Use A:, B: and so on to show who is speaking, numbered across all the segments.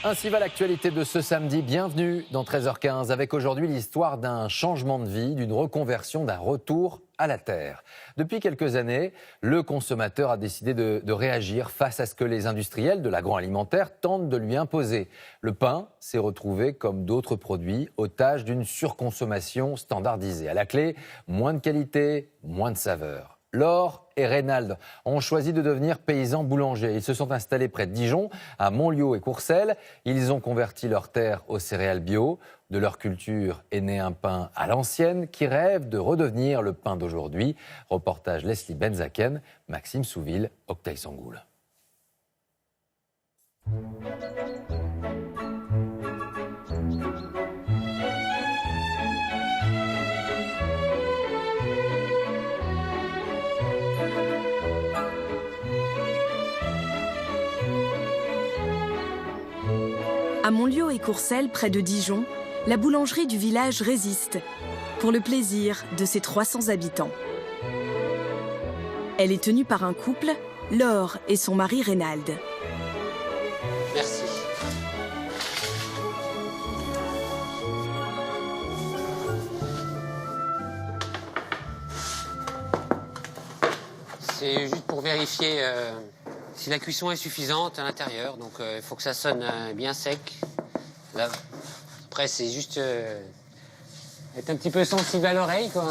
A: Ainsi va l'actualité de ce samedi. Bienvenue dans 13h15 avec aujourd'hui l'histoire d'un changement de vie, d'une reconversion, d'un retour à la terre. Depuis quelques années, le consommateur a décidé de réagir face à ce que les industriels de l'agroalimentaire tentent de lui imposer. Le pain s'est retrouvé, comme d'autres produits, otage d'une surconsommation standardisée. À la clé, moins de qualité, moins de saveur. Laure et Reynald ont choisi de devenir paysans boulangers. Ils se sont installés près de Dijon, à Montlieu et Courcelles. Ils ont converti leurs terres aux céréales bio. De leur culture est né un pain à l'ancienne qui rêve de redevenir le pain d'aujourd'hui. Reportage Leslie Benzaken, Maxime Souville, Octave Sangoul.
B: À Montlieu et Courcelles, près de Dijon, la boulangerie du village résiste, pour le plaisir de ses 300 habitants. Elle est tenue par un couple, Laure et son mari Reynald.
C: Merci. C'est juste pour vérifier si la cuisson est suffisante à l'intérieur. Donc il faut que ça sonne bien sec. Là, après, c'est juste être un petit peu sensible à l'oreille, quoi.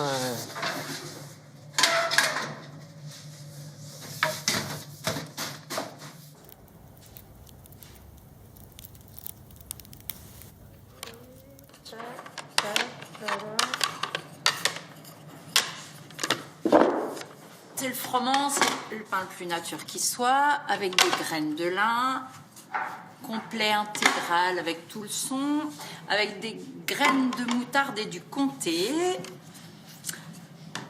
D: C'est le froment, c'est le pain le plus nature qui soit, avec des graines de lin, complet, intégral, avec tout le son, avec des graines de moutarde et du comté,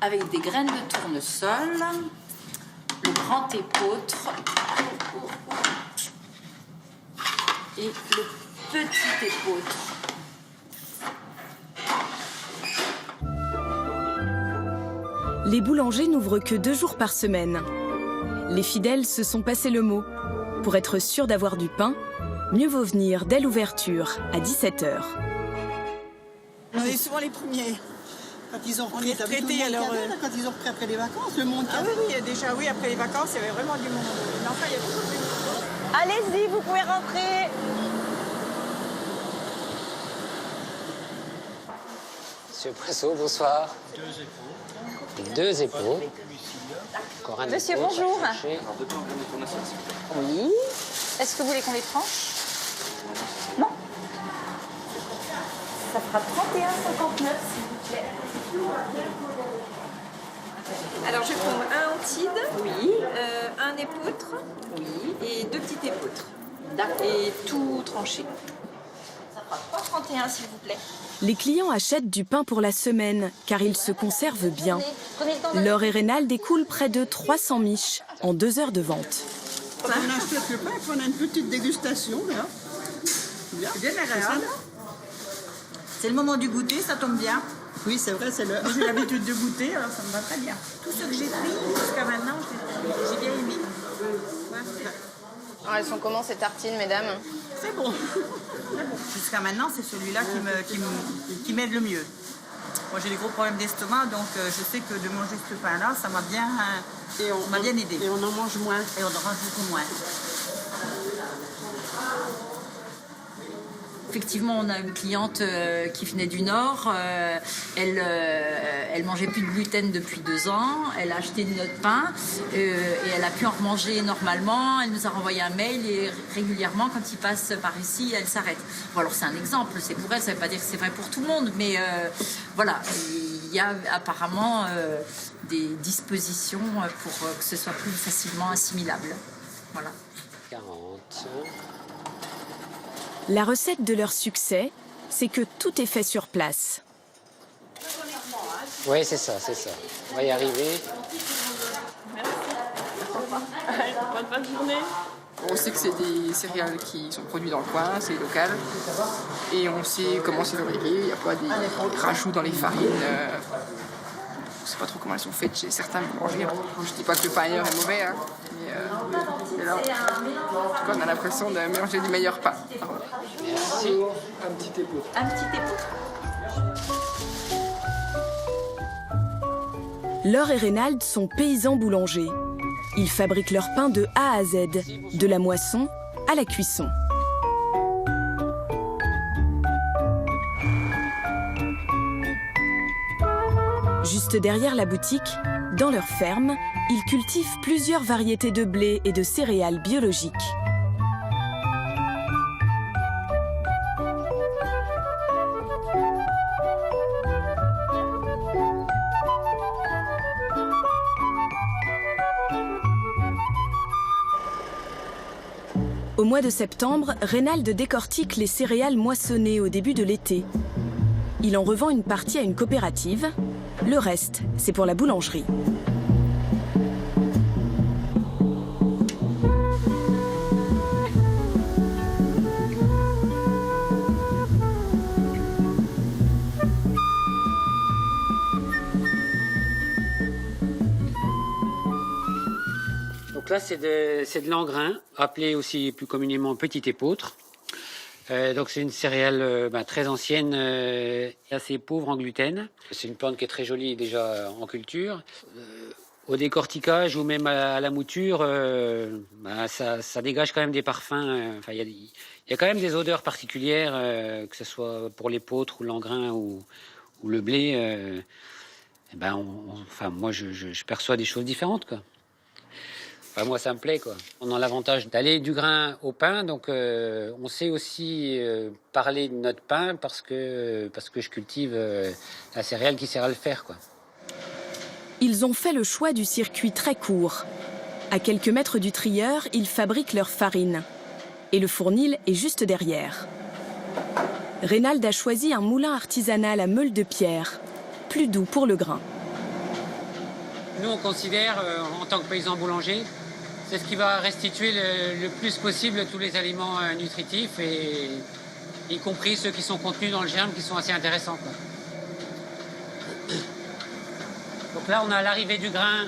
D: avec des graines de tournesol, le grand épeautre et le petit épeautre.
B: Les boulangers n'ouvrent que 2 jours par semaine. Les fidèles se sont passé le mot. Pour être sûr d'avoir du pain, mieux vaut venir dès l'ouverture, à 17h.
E: On est souvent les premiers. Quand ils ont repris, quand ils ont repris après les vacances, le monde. Ah oui, déjà, oui, après les vacances, il y avait vraiment du monde. Mais enfin, il y a beaucoup de monde.
F: Allez-y, vous pouvez rentrer.
C: Monsieur Presso, bonsoir. 2 épaules.
F: Monsieur, bonjour. Oui. Est-ce que vous voulez qu'on les tranche? Non. Ça fera 31,59 s'il vous plaît.
G: Alors je vais prendre un hantide,
F: Oui.
G: un épeautre
F: Oui.
G: et 2 petits épeautres.
F: D'accord.
G: Et tout tranché.
F: Ça fera 3,31 s'il vous plaît.
B: Les clients achètent du pain pour la semaine, car il se conserve bien.
F: Prenez le temps de...
B: Laure et Reynald découlent près de 300 miches en 2 heures de vente.
E: On achète le pain et on a une petite dégustation, là.
F: C'est bien agréable. C'est le moment du goûter, ça tombe bien.
E: Oui, c'est vrai, c'est l'heure.
F: J'ai l'habitude de goûter, alors ça me va très bien. Tout ce que j'ai pris jusqu'à maintenant, j'ai bien aimé.
G: Alors elles sont comment ces tartines, mesdames?
F: C'est bon. Jusqu'à maintenant, c'est celui-là qui m'aide le mieux. Moi, j'ai des gros problèmes d'estomac, donc je sais que de manger ce pain-là, ça m'a bien aidé.
E: Et on en mange moins.
F: Et on en mange beaucoup moins. Effectivement, on a une cliente qui venait du Nord. Elle mangeait plus de gluten depuis 2 ans. Elle a acheté notre pain et elle a pu en remanger normalement. Elle nous a renvoyé un mail et régulièrement, quand il passe par ici, elle s'arrête. Bon, alors c'est un exemple, c'est pour elle, ça ne veut pas dire que c'est vrai pour tout le monde, mais voilà, il y a apparemment des dispositions pour que ce soit plus facilement assimilable. Voilà.
C: 40.
B: La recette de leur succès, c'est que tout est fait sur place.
C: Oui, c'est ça, c'est ça. On va y arriver.
G: Bonne journée.
H: On sait que c'est des céréales qui sont produites dans le coin, c'est local. Et on sait comment c'est fabriqué, il n'y a pas des rajouts dans les farines. sais pas trop comment elles sont faites chez certains boulangers. Je dis pas que le pain ailleurs est mauvais, hein, mais là, en tout cas, on a l'impression de manger du meilleur pain.
C: Merci.
I: Un petit épaule.
F: Un petit épeautre.
B: Laure et Reynald sont paysans boulangers. Ils fabriquent leur pain de A à Z, de la moisson à la cuisson. Juste derrière la boutique, dans leur ferme, ils cultivent plusieurs variétés de blé et de céréales biologiques. Au mois de septembre, Reynald décortique les céréales moissonnées au début de l'été. Il en revend une partie à une coopérative. Le reste, c'est pour la boulangerie.
C: Donc là, c'est de l'engrain, appelé aussi plus communément petit épeautre. Donc c'est une céréale très ancienne et assez pauvre en gluten. C'est une plante qui est très jolie déjà en culture. Au décortiquage ou même à la mouture, ça dégage quand même des parfums. Il y a quand même des odeurs particulières, que ce soit pour l'épeautre ou l'engrain ou le blé. Moi, je perçois des choses différentes, quoi. Enfin, moi, ça me plaît, quoi. On a l'avantage d'aller du grain au pain, donc on sait aussi parler de notre pain parce que je cultive la céréale qui sert à le faire, quoi.
B: Ils ont fait le choix du circuit très court. À quelques mètres du trieur, ils fabriquent leur farine. Et le fournil est juste derrière. Reynald a choisi un moulin artisanal à meule de pierre, plus doux pour le grain.
C: Nous, on considère, en tant que paysan boulanger, c'est ce qui va restituer le plus possible tous les aliments nutritifs, et y compris ceux qui sont contenus dans le germe, qui sont assez intéressants, quoi. Donc là, on a l'arrivée du grain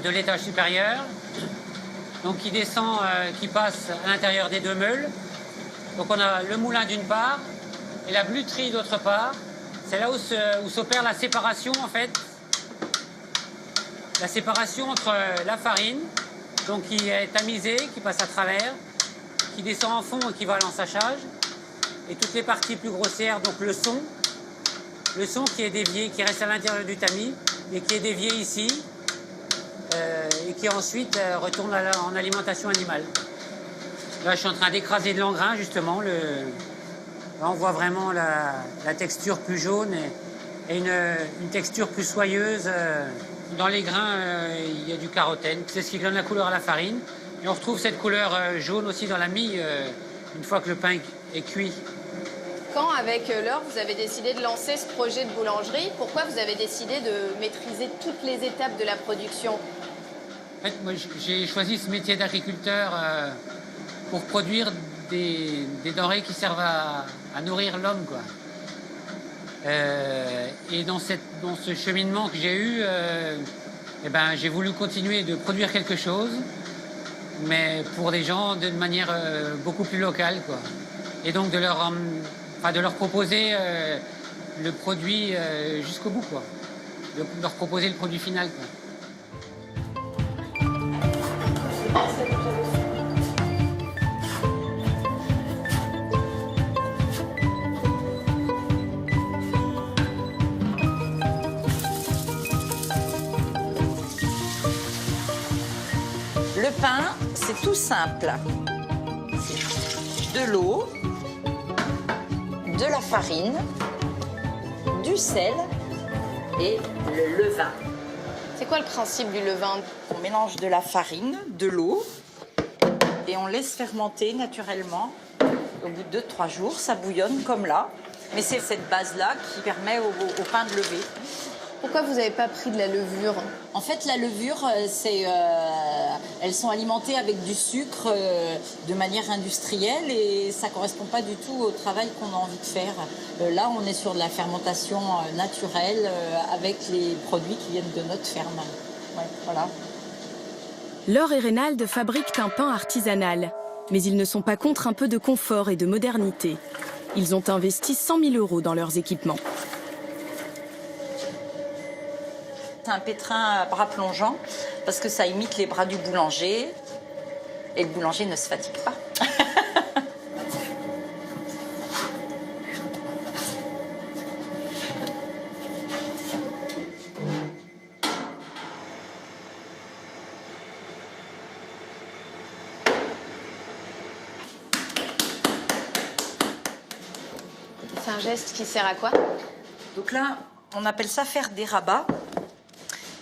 C: de l'étage supérieur, donc qui descend, qui passe à l'intérieur des deux meules. Donc on a le moulin d'une part et la bluterie d'autre part. C'est là où s'opère la séparation, en fait. La séparation entre la farine, donc qui est tamisée, qui passe à travers, qui descend en fond et qui va à l'ensachage, et toutes les parties plus grossières, donc le son qui est dévié, qui reste à l'intérieur du tamis, et qui est dévié ici, et qui ensuite retourne en alimentation animale. Là, je suis en train d'écraser de l'engrain, justement. Là, on voit vraiment la texture plus jaune et une texture plus soyeuse. Dans les grains, il y a du carotène. C'est ce qui donne la couleur à la farine. Et on retrouve cette couleur jaune aussi dans la mie, une fois que le pain est cuit.
G: Quand, avec Laure, vous avez décidé de lancer ce projet de boulangerie, pourquoi vous avez décidé de maîtriser toutes les étapes de la production?
C: En fait, moi, j'ai choisi ce métier d'agriculteur pour produire des denrées qui servent à nourrir l'homme, quoi. Et dans ce cheminement que j'ai eu, j'ai voulu continuer de produire quelque chose, mais pour des gens d'une manière beaucoup plus locale, quoi. Et donc de leur proposer le produit jusqu'au bout, quoi. De leur proposer le produit final, quoi.
F: Le pain, c'est tout simple. De l'eau, de la farine, du sel et le levain.
G: C'est quoi le principe du levain?
F: On mélange de la farine, de l'eau et on laisse fermenter naturellement. Au bout de 2-3 jours, ça bouillonne comme là. Mais c'est cette base-là qui permet au pain de lever.
G: Pourquoi vous n'avez pas pris de la levure?
F: En fait, la levure, elles sont alimentées avec du sucre de manière industrielle et ça ne correspond pas du tout au travail qu'on a envie de faire. Là, on est sur de la fermentation naturelle avec les produits qui viennent de notre ferme. Ouais, voilà.
B: Laure et Reynald fabriquent un pain artisanal, mais ils ne sont pas contre un peu de confort et de modernité. Ils ont investi 100 000 € dans leurs équipements.
F: C'est un pétrin à bras plongeants parce que ça imite les bras du boulanger et le boulanger ne se fatigue pas.
G: C'est un geste qui sert à quoi?
F: Donc là, on appelle ça faire des rabats.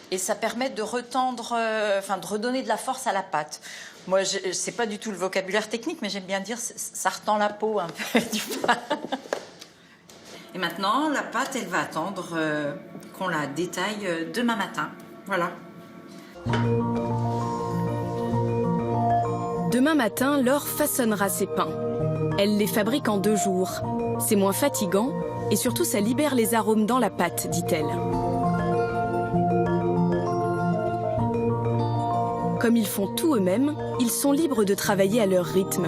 F: Et ça permet de retendre, de redonner de la force à la pâte. Moi, c'est pas du tout le vocabulaire technique, mais j'aime bien dire ça retend la peau un peu du pain. Et maintenant, la pâte, elle va attendre qu'on la détaille demain matin. Voilà.
B: Demain matin, Laure façonnera ses pains. Elle les fabrique en 2 jours. C'est moins fatigant et surtout ça libère les arômes dans la pâte, dit-elle. Comme ils font tout eux-mêmes, ils sont libres de travailler à leur rythme.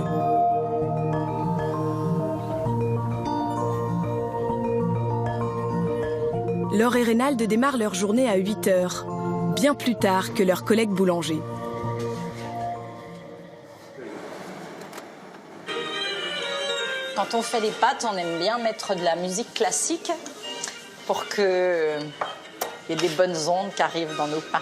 B: Laure et Reynald démarrent leur journée à 8 h, bien plus tard que leurs collègues boulangers.
F: Quand on fait des pâtes, on aime bien mettre de la musique classique pour qu'il y ait des bonnes ondes qui arrivent dans nos pains.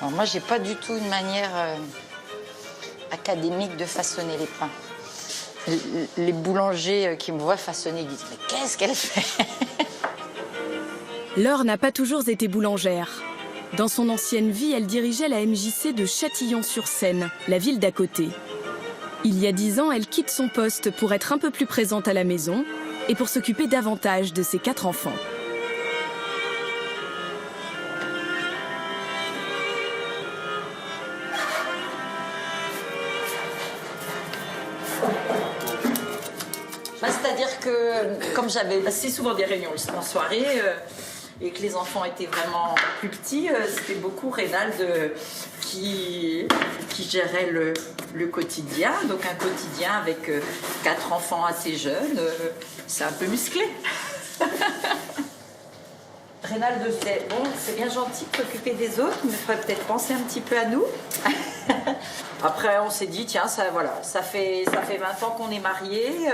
F: Alors moi, j'ai pas du tout une manière académique de façonner les pains. Les boulangers qui me voient façonner disent « Mais qu'est-ce qu'elle fait ?»
B: Laure n'a pas toujours été boulangère. Dans son ancienne vie, elle dirigeait la MJC de Châtillon-sur-Seine, la ville d'à côté. Il y a 10 ans, elle quitte son poste pour être un peu plus présente à la maison et pour s'occuper davantage de ses 4 enfants.
F: C'est-à-dire que, comme j'avais assez souvent des réunions en soirée et que les enfants étaient vraiment plus petits, c'était beaucoup Reynald qui gérait le quotidien. Donc un quotidien avec 4 enfants assez jeunes, c'est un peu musclé. Reynald disait, bon, c'est bien gentil de s'occuper des autres, mais il faudrait peut-être penser un petit peu à nous. Après, on s'est dit, tiens, ça fait 20 ans qu'on est mariés.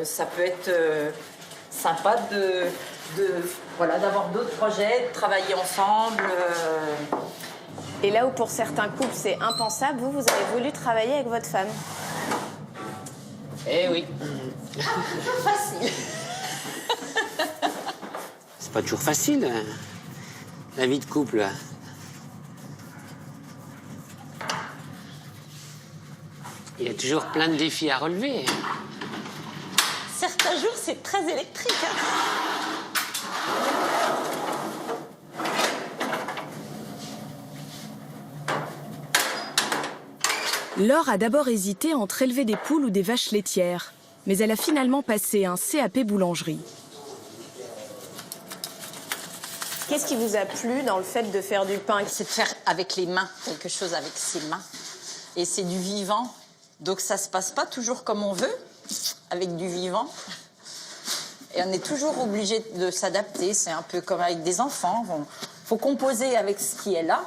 F: Ça peut être sympa d'avoir d'autres projets, de travailler ensemble.
G: Et là où pour certains couples c'est impensable, vous avez voulu travailler avec votre femme.
C: Eh oui.
F: Facile.
C: C'est pas toujours facile, hein, la vie de couple. Il y a toujours plein de défis à relever.
F: Certains jours, c'est très électrique.
B: Laure a d'abord hésité entre élever des poules ou des vaches laitières, mais elle a finalement passé un CAP boulangerie.
G: Qu'est-ce qui vous a plu dans le fait de faire du pain?
F: C'est de faire avec les mains, quelque chose avec ses mains. Et c'est du vivant. Donc ça se passe pas toujours comme on veut, avec du vivant. Et on est toujours obligé de s'adapter. C'est un peu comme avec des enfants. Il faut composer avec ce qui est là.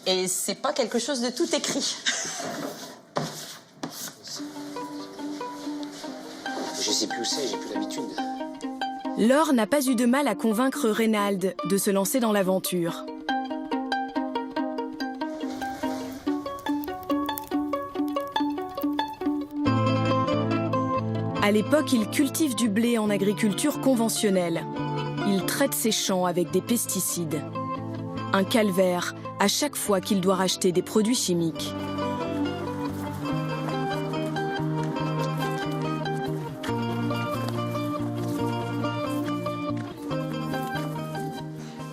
F: Et c'est pas quelque chose de tout écrit.
C: Je sais plus où c'est, j'ai plus l'habitude.
B: Laure n'a pas eu de mal à convaincre Reynald de se lancer dans l'aventure. À l'époque, il cultive du blé en agriculture conventionnelle. Il traite ses champs avec des pesticides. Un calvaire à chaque fois qu'il doit racheter des produits chimiques.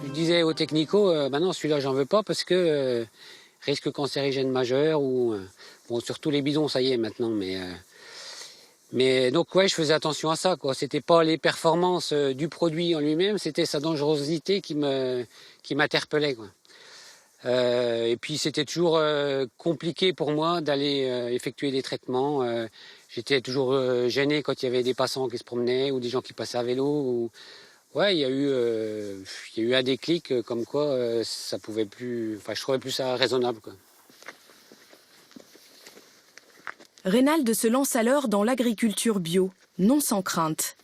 C: Je disais au technico, bah non, celui-là, j'en veux pas parce que risque cancérigène majeur ou bon, surtout les bidons, ça y est maintenant, mais donc ouais, je faisais attention à ça, quoi. C'était pas les performances du produit en lui-même, c'était sa dangerosité qui m'interpellait, quoi. Et puis c'était toujours compliqué pour moi d'aller effectuer des traitements. J'étais toujours gêné quand il y avait des passants qui se promenaient ou des gens qui passaient à vélo. Ou... Ouais, il y a eu un déclic comme quoi ça pouvait plus. Enfin, je trouvais plus ça raisonnable, quoi.
B: Reynald se lance alors dans l'agriculture bio, non sans crainte.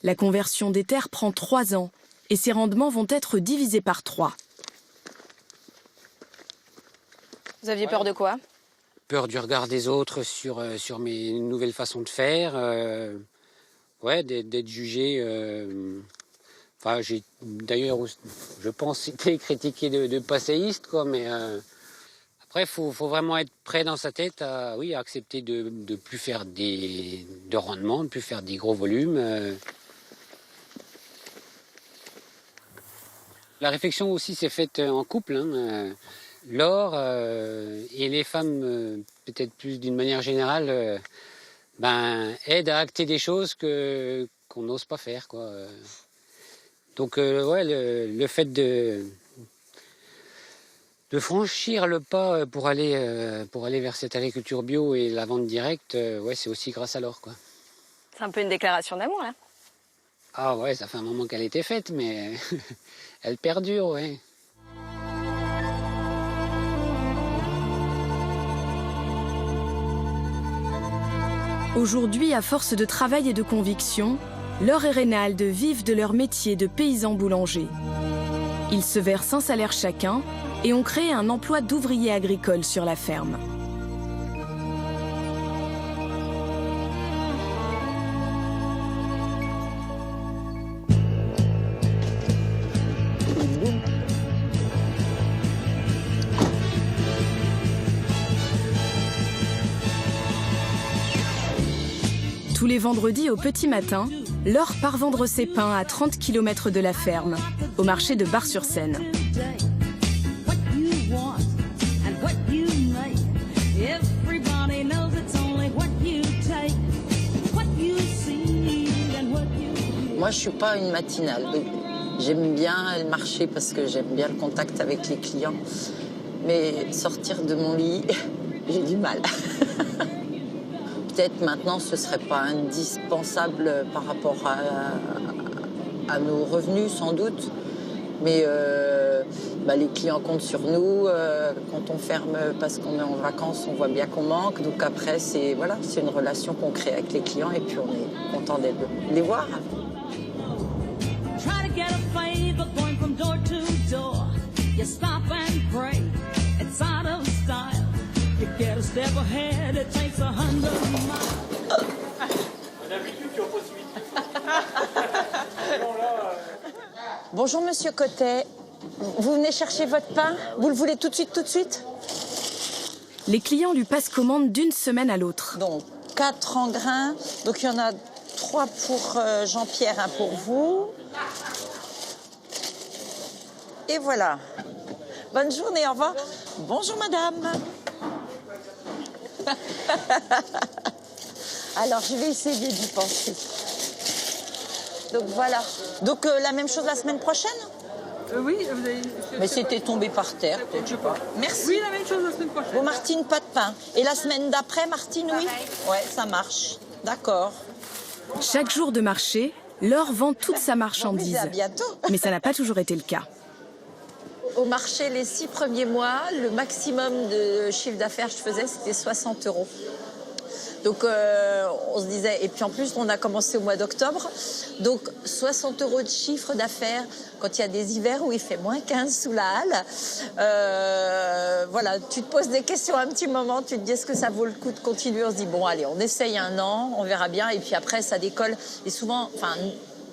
B: La conversion des terres prend 3 ans et ses rendements vont être divisés par 3.
G: Vous aviez peur de quoi?
C: Peur du regard des autres sur mes nouvelles façons de faire. Ouais, d'être jugé. Enfin, j'ai d'ailleurs, je pense, été critiqué de passéiste, quoi, mais après, faut vraiment être prêt dans sa tête à accepter de plus faire de rendement, de plus faire des gros volumes. La réflexion aussi s'est faite en couple, hein. Laure et les femmes, peut-être plus d'une manière générale, aident à acter des choses qu'on n'ose pas faire, quoi. Donc ouais, le fait de franchir le pas pour aller vers cette agriculture bio et la vente directe, ouais, c'est aussi grâce à Laure, quoi.
G: C'est un peu une déclaration d'amour, là.
C: Ah ouais, ça fait un moment qu'elle a été faite, mais elle perdure, ouais.
B: Aujourd'hui, à force de travail et de conviction, Laure et Reynald vivent de leur métier de paysans boulangers. Ils se versent un salaire chacun et ont créé un emploi d'ouvrier agricole sur la ferme. Tous les vendredis au petit matin, Laure part vendre ses pains à 30 km de la ferme, au marché de Bar-sur-Seine.
I: Moi, je suis pas une matinale. J'aime bien le marché parce que j'aime bien le contact avec les clients. Mais sortir de mon lit, j'ai du mal. Peut-être maintenant, ce ne serait pas indispensable par rapport à nos revenus, sans doute. Mais les clients comptent sur nous. Quand on ferme parce qu'on est en vacances, on voit bien qu'on manque. Donc après, c'est une relation qu'on crée avec les clients et puis on est content de les voir. Bonjour Monsieur Cotet, vous venez chercher votre pain? Vous le voulez tout de suite?
B: Les clients lui passent commande d'une semaine à l'autre.
I: Donc 4 en grains, donc il y en a 3 pour Jean-Pierre, 1 pour vous. Et voilà. Bonne journée, au revoir. Bonjour madame. Alors, je vais essayer d'y penser. Donc, voilà. Donc, la même chose la semaine prochaine?
E: Oui, vous avez...
I: Mais c'était tombé par terre, peut-être, je sais pas. Merci.
E: Oui, la même chose la semaine prochaine.
I: Bon, Martine, pas de pain. Et la semaine d'après, Martine, oui? Ouais, ça marche. D'accord.
B: Chaque jour de marché, Laure vend toute sa marchandise.
I: À bientôt.
B: Mais ça n'a pas toujours été le cas.
I: Au marché, les 6 premiers mois, le maximum de chiffre d'affaires que je faisais, c'était 60 €. Donc on se disait, et puis en plus on a commencé au mois d'octobre, donc 60 € de chiffre d'affaires quand il y a des hivers où il fait moins 15 sous la halle. Voilà, tu te poses des questions un petit moment, tu te dis est-ce que ça vaut le coup de continuer? On se dit bon allez, on essaye 1 an, on verra bien, et puis après ça décolle. Et souvent, enfin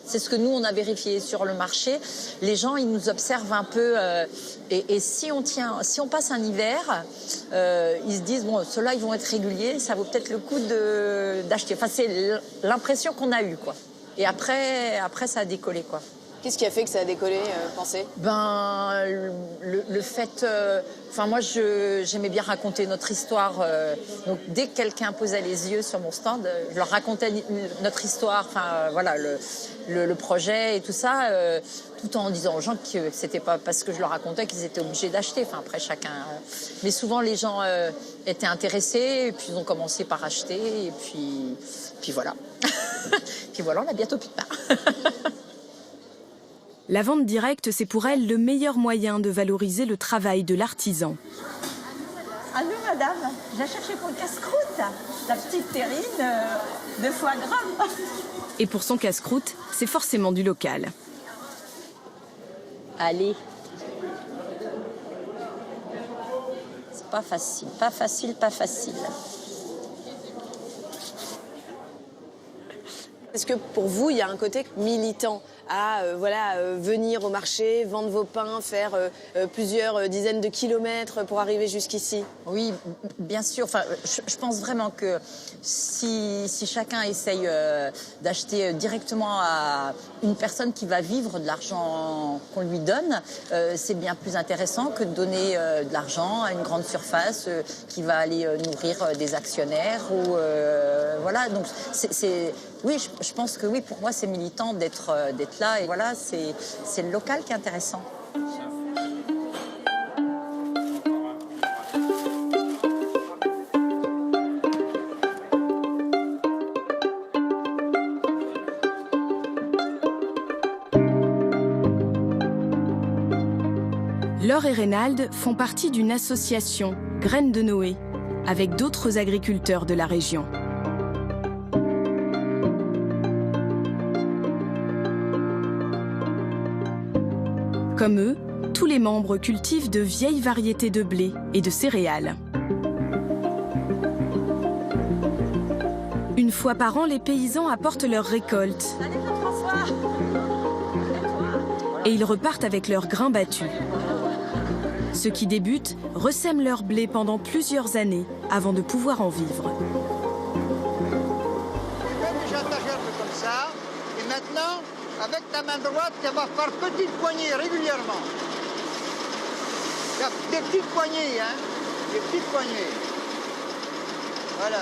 I: c'est ce que nous on a vérifié sur le marché, les gens ils nous observent un peu, et si on passe un hiver, ils se disent bon ceux-là ils vont être réguliers, ça vaut peut-être le coup d'acheter. Enfin c'est l'impression qu'on a eue quoi. Et après ça a décollé quoi.
G: Qu'est-ce qui a fait que ça a décollé, pensez?
I: Ben, le fait... Enfin, moi, j'aimais bien raconter notre histoire. Donc, dès que quelqu'un posait les yeux sur mon stand, je leur racontais notre histoire, enfin, voilà, le projet et tout ça, tout en disant aux gens que c'était pas parce que je leur racontais qu'ils étaient obligés d'acheter. Enfin, après, chacun... Mais souvent, les gens étaient intéressés, et puis ils ont commencé par acheter, et puis voilà. Puis voilà, on a bientôt plus de pain.
B: La vente directe, c'est pour elle le meilleur moyen de valoriser le travail de l'artisan.
E: Allô madame, j'ai cherché pour le casse-croûte, la petite terrine de foie gras.
B: Et pour son casse-croûte, c'est forcément du local.
I: Allez. C'est pas facile, pas facile, pas facile.
G: Est-ce que pour vous, il y a un côté militant à venir au marché, vendre vos pains, faire plusieurs dizaines de kilomètres pour arriver jusqu'ici?
I: Oui, bien sûr. Enfin, je pense vraiment que si chacun essaye d'acheter directement à une personne qui va vivre de l'argent qu'on lui donne, c'est bien plus intéressant que de donner de l'argent à une grande surface qui va aller nourrir des actionnaires. Ou, voilà, donc oui, je pense que oui, pour moi, c'est militant d'être là. Et voilà, c'est le local qui est intéressant.
B: Laure et Reynald font partie d'une association, Graines de Noé, avec d'autres agriculteurs de la région. Comme eux, tous les membres cultivent de vieilles variétés de blé et de céréales. Une fois par an, les paysans apportent leurs récoltes. Et ils repartent avec leurs grains battus. Ceux qui débutent ressèment leur blé pendant plusieurs années avant de pouvoir en vivre.
J: Tu mets déjà ta gerbe comme ça, et maintenant, avec ta main droite, tu vas faire petites poignées régulièrement. Des petites poignées, hein, des petites poignées. Voilà.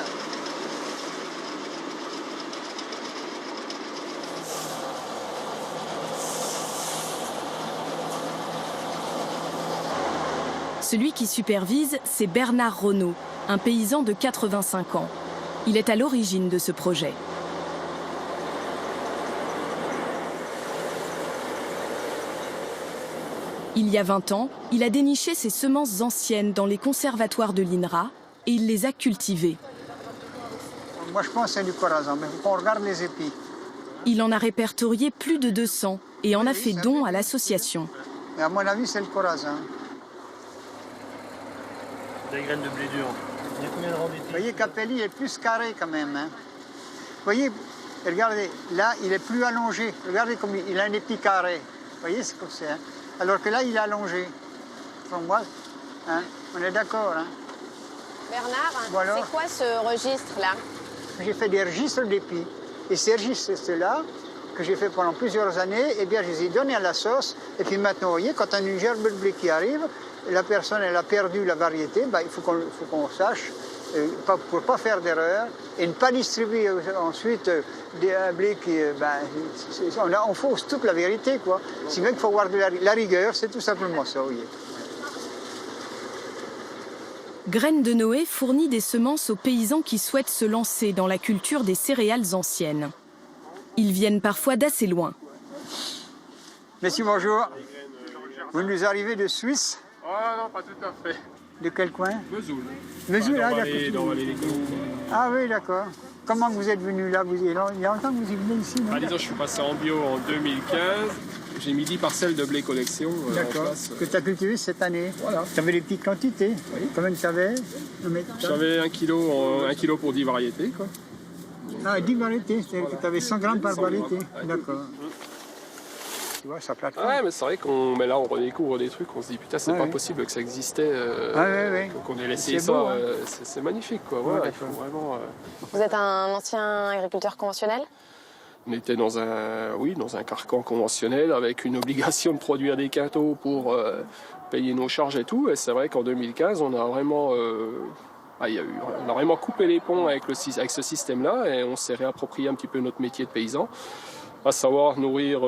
B: Celui qui supervise, c'est Bernard Renaud, un paysan de 85 ans. Il est à l'origine de ce projet. Il y a 20 ans, il a déniché ses semences anciennes dans les conservatoires de l'INRA et il les a cultivées.
J: Moi, je pense que c'est du corazon, mais on regarde les épis.
B: Il en a répertorié plus de 200 et en a fait don à l'association.
J: Et à mon avis, c'est le corazon.
K: Des graines de blé dur. Il y a combien de rangs?
J: Vous voyez, Capelli est plus carré quand même. Hein. Vous voyez, regardez, là, il est plus allongé. Regardez comme il a un épi carré. Vous voyez ce que c'est, hein? Alors que là, il est allongé. Pour moi, hein, on est d'accord. Hein.
G: Bernard,
J: voilà.
G: C'est quoi ce registre-là?
J: J'ai fait des registres d'épis. Et ces registres-là, que j'ai fait pendant plusieurs années, eh bien, je les ai donnés à la sauce. Et puis maintenant, vous voyez, quand on a une gerbe de blé qui arrive, la personne, elle a perdu la variété, ben, il faut qu'on sache, pour ne pas faire d'erreur, et ne pas distribuer ensuite un blé qui... on fausse toute la vérité, quoi. Si même qu'il faut avoir de la rigueur, c'est tout simplement ça, vous voyez.
B: Graines de Noé fournit des semences aux paysans qui souhaitent se lancer dans la culture des céréales anciennes. Ils viennent parfois d'assez loin.
J: Messieurs, bonjour. Vous nous arrivez de Suisse?
K: Oh non, pas tout à fait.
J: De quel coin?
L: Vesoul.
J: Vesoul,
L: Enfin,
J: là,
L: dans Vallée des Clous.
J: Ah oui, d'accord. Comment vous êtes venu là? Il y a longtemps que vous êtes venu ici?
L: Disons, je suis passé en bio en 2015. J'ai mis 10 parcelles de blé collection en
J: D'accord.
L: place.
J: Que tu as cultivé cette année?
L: Voilà.
J: Tu avais des petites quantités?
L: Oui.
J: Combien tu avais?
L: J'avais 1 kilo pour 10 variétés, quoi.
J: Ah, 10 variétés, c'est-à-dire que tu avais 100 grammes par
L: 100
J: variété.
L: grammes, ouais.
J: D'accord. Tu vois, ça plate.
L: Ouais, mais c'est vrai qu'on là, on redécouvre des trucs, on se dit putain, c'est pas possible que ça existait. Qu'on ait laissé ça.
J: Beau, hein.
L: C'est magnifique, quoi. Voilà, il faut vraiment.
G: Vous êtes un ancien agriculteur conventionnel?
L: On était dans un carcan conventionnel avec une obligation de produire des quintaux pour payer nos charges et tout. Et c'est vrai qu'en 2015, on a vraiment, on a vraiment coupé les ponts avec ce système-là et on s'est réapproprié un petit peu notre métier de paysan, à savoir nourrir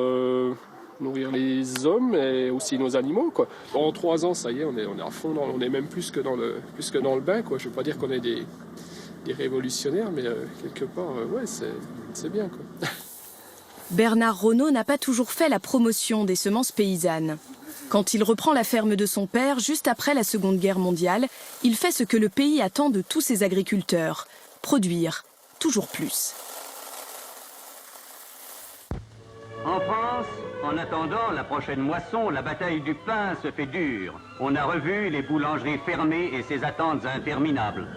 L: les hommes et aussi nos animaux, quoi. En 3 ans, ça y est, on est à fond, on est même plus que dans le bain, quoi. Je ne veux pas dire qu'on est des révolutionnaires, mais quelque part, ouais, c'est bien, quoi.
B: Bernard Renault n'a pas toujours fait la promotion des semences paysannes. Quand il reprend la ferme de son père, juste après la Seconde Guerre mondiale, il fait ce que le pays attend de tous ses agriculteurs, produire toujours plus.
M: En France, en attendant la prochaine moisson, la bataille du pain se fait dure. On a revu les boulangeries fermées et ces attentes interminables.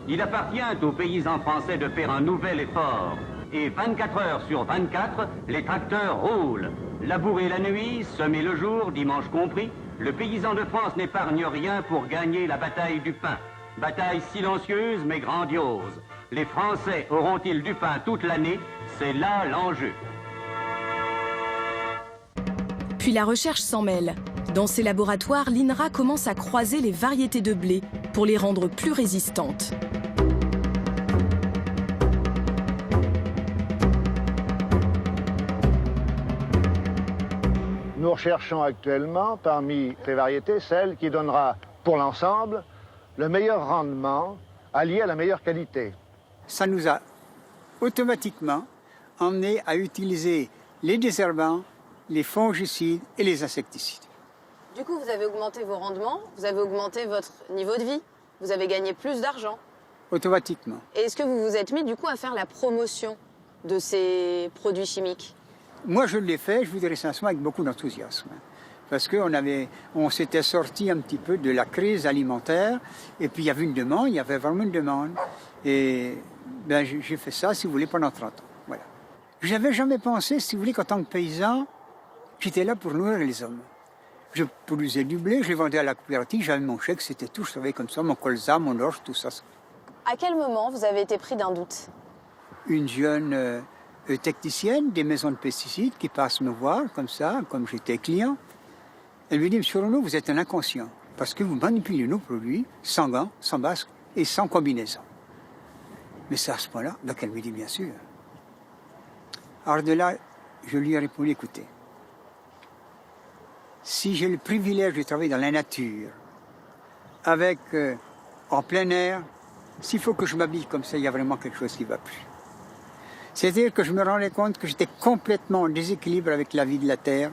M: Il appartient aux paysans français de faire un nouvel effort. Et 24 heures sur 24, les tracteurs roulent. Labourer la nuit, semer le jour, dimanche compris, le paysan de France n'épargne rien pour gagner la bataille du pain. Bataille silencieuse mais grandiose. Les Français auront-ils du pain toute l'année? C'est là l'enjeu.
B: Puis la recherche s'en mêle. Dans ses laboratoires, l'INRA commence à croiser les variétés de blé pour les rendre plus résistantes.
N: Nous recherchons actuellement, parmi ces variétés, celle qui donnera, pour l'ensemble, le meilleur rendement allié à la meilleure qualité.
J: Ça nous a automatiquement emmené à utiliser les désherbants, les fongicides et les insecticides.
G: Du coup, vous avez augmenté vos rendements, vous avez augmenté votre niveau de vie, vous avez gagné plus d'argent.
J: Automatiquement.
G: Et est-ce que vous vous êtes mis du coup à faire la promotion de ces produits chimiques?
J: Moi, je l'ai fait, je vous dirais sincèrement, avec beaucoup d'enthousiasme. Parce qu'on s'était sorti un petit peu de la crise alimentaire, et puis il y avait une demande, il y avait vraiment une demande. Et ben, j'ai fait ça, si vous voulez, pendant 30 ans. Voilà. Je n'avais jamais pensé, si vous voulez, qu'en tant que paysan, j'étais là pour nourrir les hommes. Je produisais du blé, je les vendais à la coopérative, j'avais mon chèque, c'était tout, je travaillais comme ça, mon colza, mon orge, tout ça.
G: À quel moment vous avez été pris d'un doute?
J: Une jeune technicienne des maisons de pesticides qui passe me voir, comme ça, comme j'étais client. Elle lui dit, Monsieur Renault, vous êtes un inconscient, parce que vous manipulez nos produits sans gants, sans masque et sans combinaison. Mais c'est à ce point-là, donc elle me dit, bien sûr. Alors de là, je lui ai répondu, écoutez, si j'ai le privilège de travailler dans la nature, avec, en plein air, s'il faut que je m'habille comme ça, il y a vraiment quelque chose qui ne va plus. C'est-à-dire que je me rendais compte que j'étais complètement en déséquilibre avec la vie de la terre,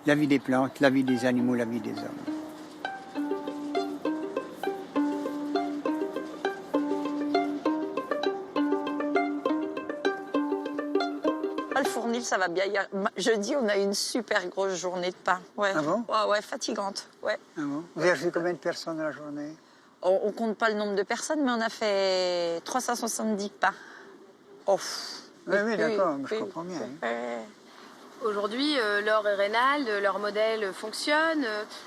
J: la vie des plantes, la vie des animaux, la vie des hommes.
F: Le fournil, ça va bien. Jeudi, on a eu une super grosse journée de pain. Ouais.
J: Ah bon?
F: Ouais, fatigante. Ouais.
J: Ah bon? Vous avez reçu combien de personnes dans la journée?
F: On ne compte pas le nombre de personnes, mais on a fait 370 pains. Oh.
J: Oui, d'accord, je comprends bien.
G: Aujourd'hui, l'or est rénal, leur modèle fonctionne.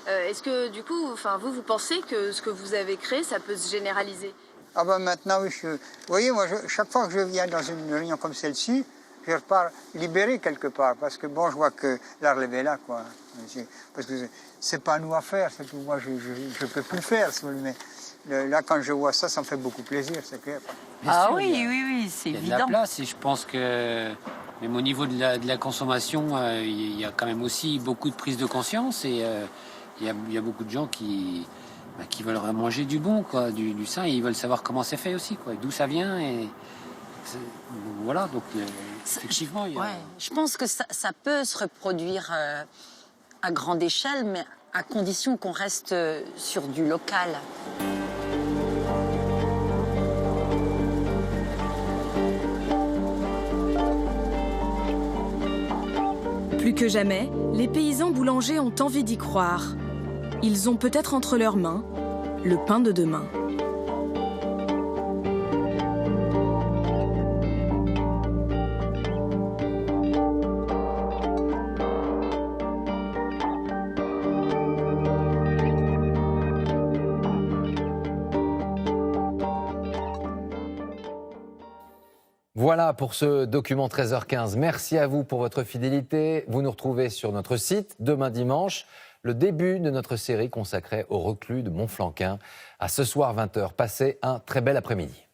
G: Est-ce que du coup, vous pensez que ce que vous avez créé, ça peut se généraliser?
J: Ah ben maintenant, oui. Vous voyez, moi, chaque fois que je viens dans une réunion comme celle-ci, je repars libéré quelque part, parce que bon, je vois que la relève est là, quoi. Parce que c'est pas à nous à faire, c'est que moi, je peux plus le faire. Mais là, quand je vois ça, ça me fait beaucoup plaisir, c'est clair.
F: Ah oui, c'est évident.
C: Il y a de la place, et je pense que même au niveau de la consommation, il y a quand même aussi beaucoup de prise de conscience, et il y a beaucoup de gens qui veulent manger du bon, quoi, du sain, et ils veulent savoir comment c'est fait aussi, quoi, d'où ça vient, et voilà, donc effectivement, il y a...
F: Je pense que ça peut se reproduire à grande échelle, mais à condition qu'on reste sur du local.
B: Plus que jamais, les paysans boulangers ont envie d'y croire. Ils ont peut-être entre leurs mains le pain de demain.
A: Voilà pour ce document 13h15. Merci à vous pour votre fidélité. Vous nous retrouvez sur notre site demain dimanche, le début de notre série consacrée aux reclus de Montflanquin. À ce soir 20h. Passez un très bel après-midi.